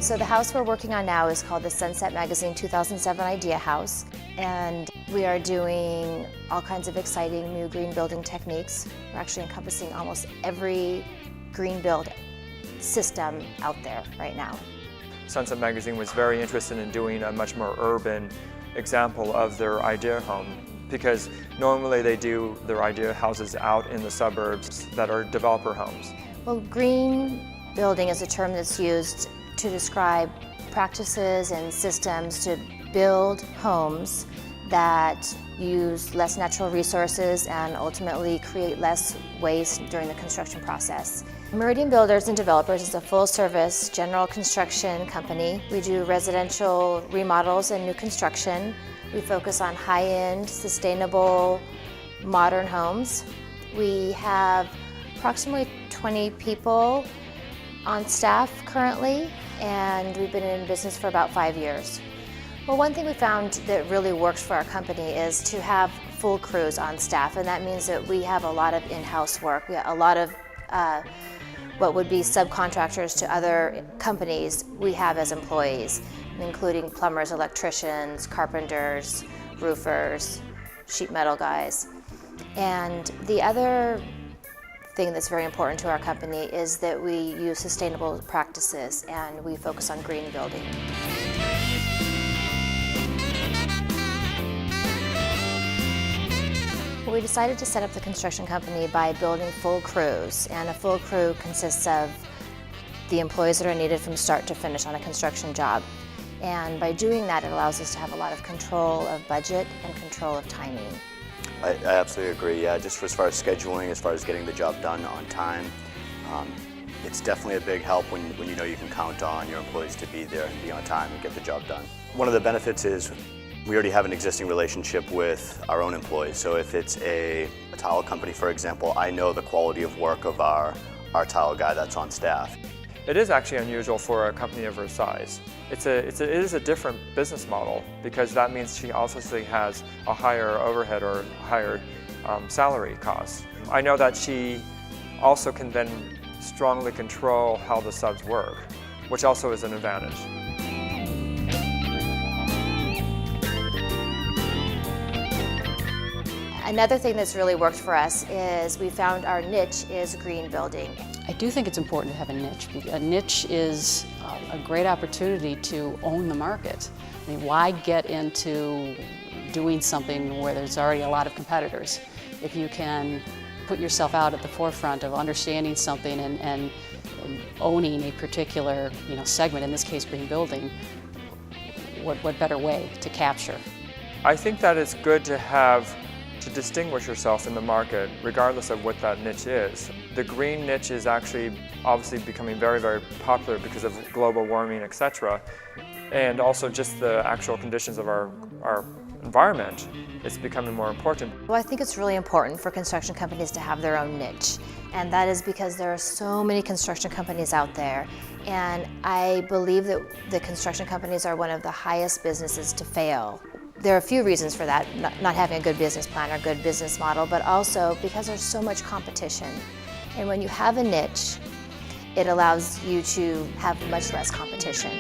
So the house we're working on now is called the Sunset Magazine 2007 Idea House, and we are doing all kinds of exciting new green building techniques. We're actually encompassing almost every green build system out there right now. Sunset Magazine was very interested in doing a much more urban example of their idea home, because normally they do their idea houses out in the suburbs that are developer homes. Well, green building is a term that's used to describe practices and systems to build homes that use less natural resources and ultimately create less waste during the construction process. Meridian Builders and Developers is a full-service general construction company. We do residential remodels and new construction. We focus on high-end, sustainable, modern homes. We have approximately 20 people on staff currently, and we've been in business for about 5 years. Well, one thing we found that really works for our company is to have full crews on staff, and that means that we have a lot of in-house work. We have a lot of what would be subcontractors to other companies we have as employees, including plumbers, electricians, carpenters, roofers, sheet metal guys. And the other thing that's very important to our company is that we use sustainable practices and we focus on green building. We decided to set up the construction company by building full crews, and a full crew consists of the employees that are needed from start to finish on a construction job. And by doing that, it allows us to have a lot of control of budget and control of timing. I absolutely agree, yeah, just as far as scheduling, as far as getting the job done on time, it's definitely a big help when you know you can count on your employees to be there and be on time and get the job done. One of the benefits is we already have an existing relationship with our own employees, so if it's a tile company, for example, I know the quality of work of our tile guy that's on staff. It is actually unusual for a company of her size. It is a different business model, because that means she obviously has a higher overhead or higher salary costs. I know that she also can then strongly control how the subs work, which also is an advantage. Another thing that's really worked for us is we found our niche is green building. I do think it's important to have a niche. A niche is a great opportunity to own the market. I mean, why get into doing something where there's already a lot of competitors? If you can put yourself out at the forefront of understanding something and owning a particular segment, in this case green building, what better way to capture? I think that it's good to distinguish yourself in the market, regardless of what that niche is. The green niche is actually obviously becoming very, very popular because of global warming, etc. And also just the actual conditions of our environment. It's becoming more important. Well, I think it's really important for construction companies to have their own niche. And that is because there are so many construction companies out there. And I believe that the construction companies are one of the highest businesses to fail. There are a few reasons for that, not having a good business plan or good business model, but also because there's so much competition. And when you have a niche, it allows you to have much less competition.